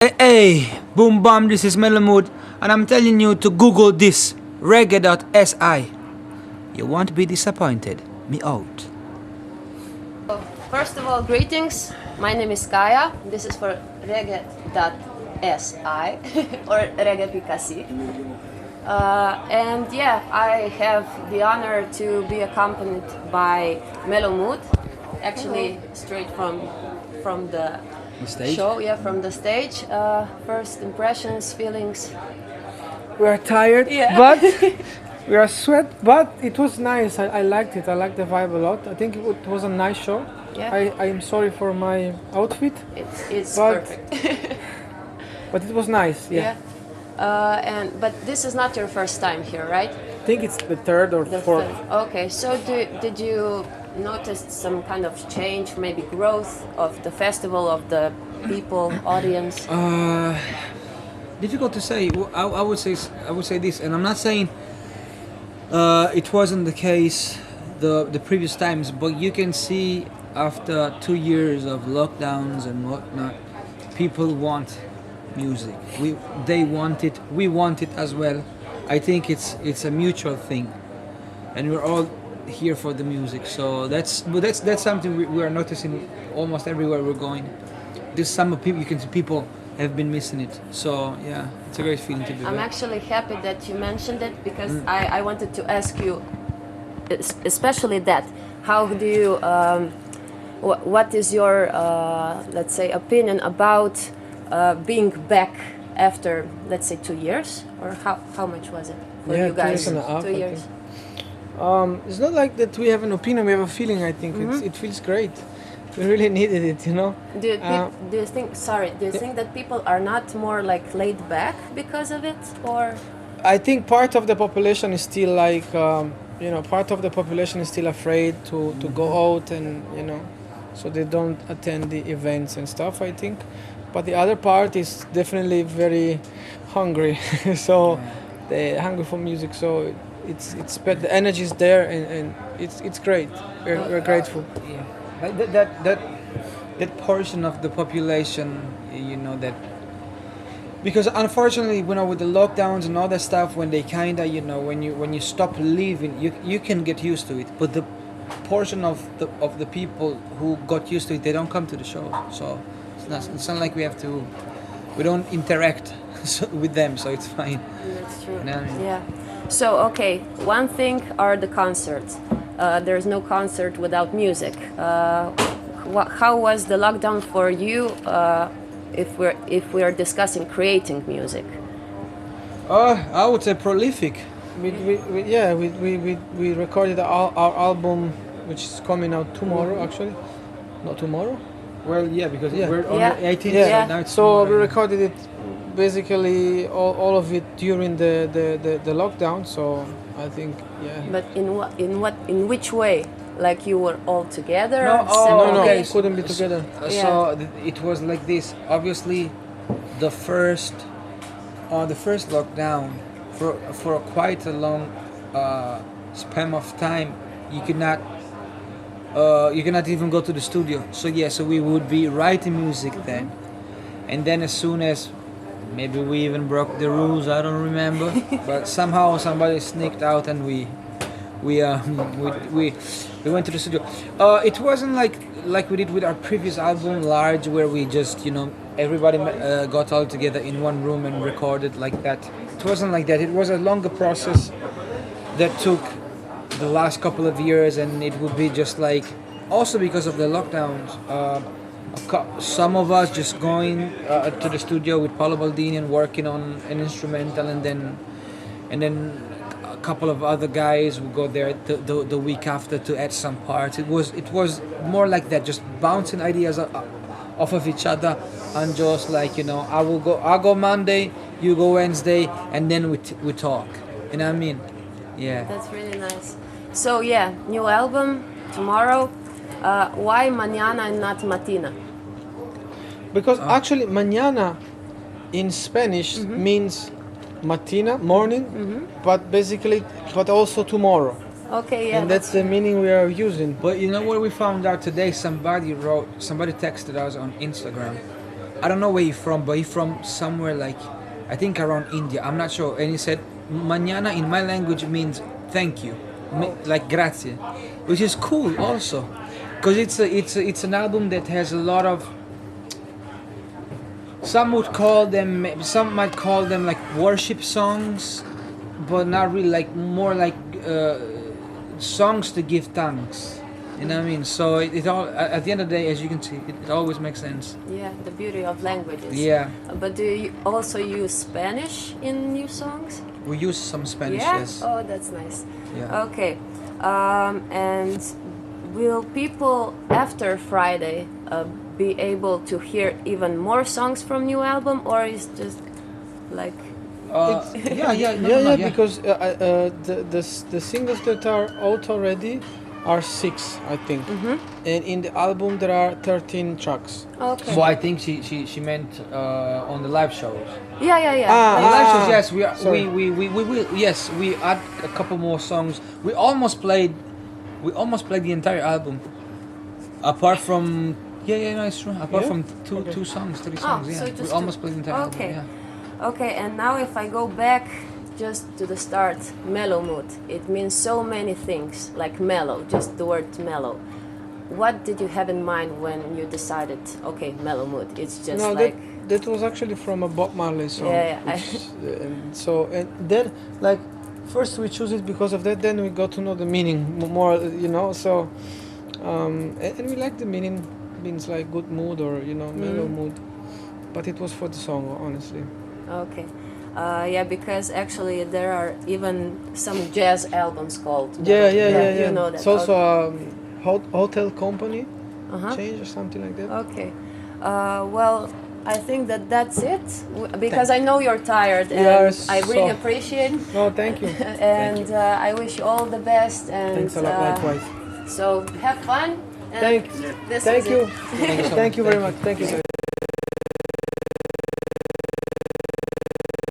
Hey, boom bam, this is Mellow Mood, and I'm telling you to Google this, Reggae.Si. You won't be disappointed. Me out. First of all, greetings. My name is Kaja. This is for Reggae.Si or Reggae.Si. And yeah, I have the honor to be accompanied by Mellow Mood, actually straight from the stage? show, from the stage. First impressions, feelings. We are tired, but we are sweat, but it was nice. I liked it. I liked the vibe a lot. I think it was a nice show. Yeah. I am sorry for my outfit. It's but, perfect. But it was nice. Yeah. But this is not your first time here, right? I think it's the third or fourth. Okay, so did you notice some kind of change, maybe growth of the festival, of the people, audience? Difficult to say. I would say this, and I'm not saying it wasn't the case the previous times, but you can see after 2 years of lockdowns and whatnot, people want music. They want it. We want it as well. I think it's a mutual thing, and we're all here for the music. So that's something we are noticing almost everywhere we're going. This summer, people, you can see people have been missing it. So yeah, it's a great feeling to be I'm back. actually happy that you mentioned it because I wanted to ask you, especially that. How do you? What is your let's say opinion about being back after, let's say, 2 years, or how much was it for you guys? 2 years and a half, 2 years. It's not like that we have an opinion. We have a feeling. I think it feels great. We really needed it, you know. Do you think that people are not more like laid back because of it, or? I think part of the population is still like, part of the population is still afraid to go out and, so they don't attend the events and stuff, I think. But the other part is definitely very hungry. So they're hungry for music. So the energy is there and it's great. We're grateful. Yeah, like that portion of the population, that. Because unfortunately, with the lockdowns and all that stuff, when they kinda, when you stop living, you can get used to it. But the portion of the people who got used to it, they don't come to the shows. So it's not like we don't interact with them. So it's fine. That's true. You know what I mean? Yeah. So okay, one thing are the concerts. There's no concert without music. How was the lockdown for you? If we are discussing creating music, I would say prolific. We recorded our album, which is coming out tomorrow. Actually, not tomorrow. Well, yeah, because Yeah. we're on Yeah. the 18th, Yeah. so now it's So tomorrow. we recorded it basically all of it during the lockdown. So I think but in which way? Like you were all together? No, No, okay. we couldn't be together. So it was like this. Obviously, the first lockdown for quite a long span of time, you could not even go to the studio. So we would be writing music then, and then as soon as maybe we even broke the rules, I don't remember, but somehow somebody sneaked out and we went to the studio. It wasn't like we did with our previous album, Large, where we just, everybody got all together in one room and recorded like that. It wasn't like that. It was a longer process that took the last couple of years, and it would be just like, also because of the lockdowns, some of us just going to the studio with Paolo Baldini and working on an instrumental, and then a couple of other guys would go there the week after to add some parts. It was more like that, just bouncing ideas off of each other, and just like, I'll go Monday, you go Wednesday, and then we talk. You know what I mean? Yeah. That's really nice. So yeah, new album tomorrow. Why mañana and not matina? Because actually, mañana in Spanish means matina, morning, but also tomorrow. Okay, yeah. And that's the meaning we are using. But you know what we found out today? Somebody texted us on Instagram I don't know where he's from, but he's from somewhere like, I think around India. I'm not sure. And he said, "Mañana" in my language means thank you, like grazie, which is cool also, because it's an album that has a lot of. Some might call them like worship songs, but not really, like more like songs to give thanks. You know what I mean? So it all, at the end of the day, as you can see, it always makes sense. Yeah, the beauty of languages. Yeah. But do you also use Spanish in new songs? We use some Spanish, Yeah? yes. Oh, that's nice. Yeah. Okay. And will people after Friday be able to hear even more songs from new album, or is just like... Yeah, because the singles that are out already are 6, I think. And in the album there are 13 tracks. Okay. So I think she meant on the live shows. Yeah. On the live shows, yes, sorry. we will. Yes, we add a couple more songs. We almost played the entire album, apart from no, it's true. Apart from two songs, 3 songs. so Yeah, just we almost played the entire okay. album. Yeah. Okay, and now if I go back just to the start, Mellow Mood, it means so many things, like mellow, just the word mellow. What did you have in mind when you decided, okay, Mellow Mood, it's just No, like... that was actually from a Bob Marley song. Yeah. And then, like, first we choose it because of that, then we got to know the meaning more, so... and we like the meaning, means like good mood or, mellow mood. But it was for the song, honestly. Okay. Because actually there are even some jazz albums called Mellow. Yeah. You know that. It's also a hotel company change or something like that. Okay. Well, I think that's it. Because I know you're tired, and Yes, I really so- appreciate. No, thank you. And I wish you all the best. And Thanks a lot, likewise. So have fun. And Thank this you. is it. Thank you very much. Thank you.